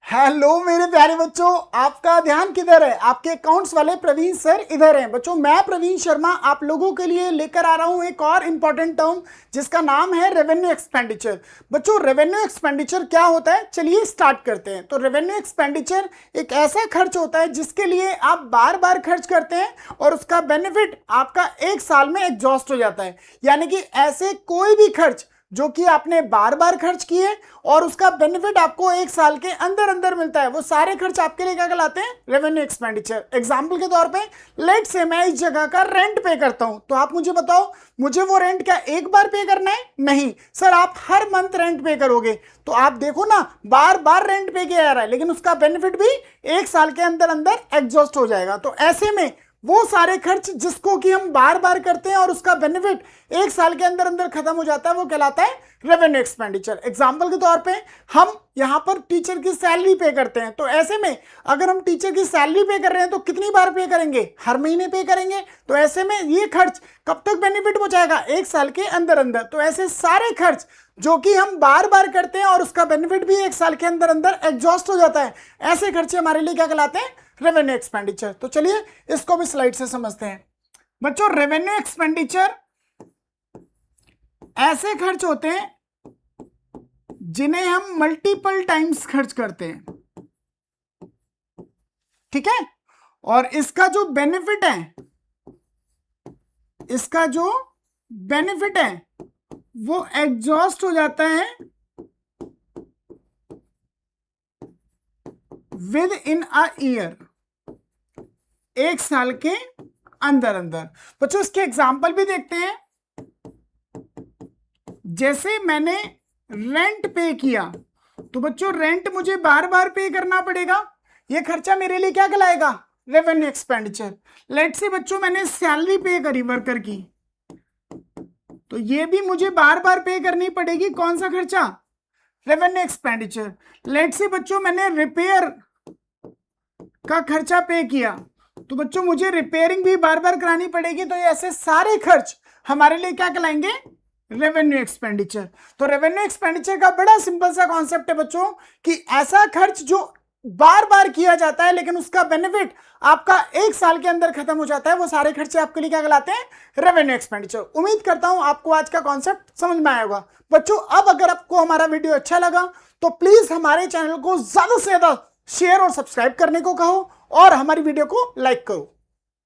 Hello मेरे प्यारे बच्चों, आपका ध्यान किधर है? आपके अकाउंट्स वाले प्रवीण सर इधर हैं। बच्चों मैं प्रवीण शर्मा आप लोगों के लिए लेकर आ रहा हूं एक और इंपॉर्टेंट टर्म जिसका नाम है रेवेन्यू एक्सपेंडिचर। बच्चों रेवेन्यू एक्सपेंडिचर क्या होता है, चलिए स्टार्ट करते हैं। तो रेवेन्यू एक्सपेंडिचर एक ऐसा खर्च होता है जिसके लिए आप बार बार खर्च करते हैं और उसका बेनिफिट आपका एक साल में एग्जॉस्ट हो जाता है। यानी कि ऐसे कोई भी खर्च जो कि आपने बार बार खर्च किए और उसका बेनिफिट आपको एक साल के अंदर अंदर मिलता है, वो सारे खर्च आपके लिए क्या कहलाते हैं? Revenue expenditure. एग्जांपल के तौर पे लेट से मैं इस जगह का रेंट पे करता हूं, तो आप मुझे बताओ, मुझे वो रेंट क्या एक बार पे करना है? नहीं सर, आप हर मंथ रेंट पे करोगे। तो आप देखो ना, बार बार रेंट पे किया जा रहा है लेकिन उसका बेनिफिट भी एक साल के अंदर अंदर एग्जॉस्ट हो जाएगा। तो ऐसे में वो सारे खर्च जिसको कि हम बार बार करते हैं और उसका बेनिफिट एक साल के अंदर अंदर खत्म हो जाता है, वो कहलाता है रेवेन्यू एक्सपेंडिचर। एग्जांपल के तौर पे हम यहां पर टीचर की सैलरी पे करते हैं, तो ऐसे में अगर हम टीचर की सैलरी पे कर रहे हैं तो कितनी बार पे करेंगे? हर महीने पे करेंगे। तो ऐसे में ये खर्च कब तक बेनिफिट पहुंचाएगा? एक साल के अंदर अंदर। तो ऐसे सारे खर्च जो कि हम बार बार करते हैं और उसका बेनिफिट भी एक साल के अंदर अंदर एग्जॉस्ट हो जाता है, ऐसे खर्चे हमारे लिए क्या कहलाते हैं? Revenue expenditure. तो चलिए इसको भी स्लाइड से समझते हैं। बच्चों रेवेन्यू एक्सपेंडिचर ऐसे खर्च होते हैं जिन्हें हम मल्टीपल टाइम्स खर्च करते हैं, ठीक है? और इसका जो बेनिफिट है वो एग्जॉस्ट हो जाता है विद इन अ ईयर, एक साल के अंदर अंदर। बच्चों इसके एग्जाम्पल भी देखते हैं। जैसे मैंने रेंट पे किया, तो बच्चों रेंट मुझे बार बार पे करना पड़ेगा, ये खर्चा मेरे लिए क्या कहलाएगा? Revenue expenditure. लेट से बच्चों मैंने सैलरी पे करी वर्कर की, तो ये भी मुझे बार बार पे करनी पड़ेगी। कौन सा खर्चा? Revenue expenditure. लेट से बच्चों मैंने रिपेयर का खर्चा पे किया, तो बच्चों मुझे रिपेयरिंग भी बार बार करानी पड़ेगी। तो ऐसे सारे खर्च हमारे लिए क्या कहलाएंगे? Revenue expenditure. तो रेवेन्यू एक्सपेंडिचर का बड़ा सिंपल सा कॉन्सेप्ट है बच्चों कि ऐसा खर्च जो बार बार किया जाता है लेकिन उसका बेनिफिट आपका एक साल के अंदर खत्म हो जाता है, वो सारे खर्चे आपके लिए क्या कहलाते हैं? Revenue expenditure. उम्मीद करता हूं आपको आज का कॉन्सेप्ट समझ में आया होगा। बच्चों अब अगर आपको हमारा वीडियो अच्छा लगा तो प्लीज हमारे चैनल को ज्यादा से ज्यादा शेयर और सब्सक्राइब करने को कहो और हमारी वीडियो को लाइक करो।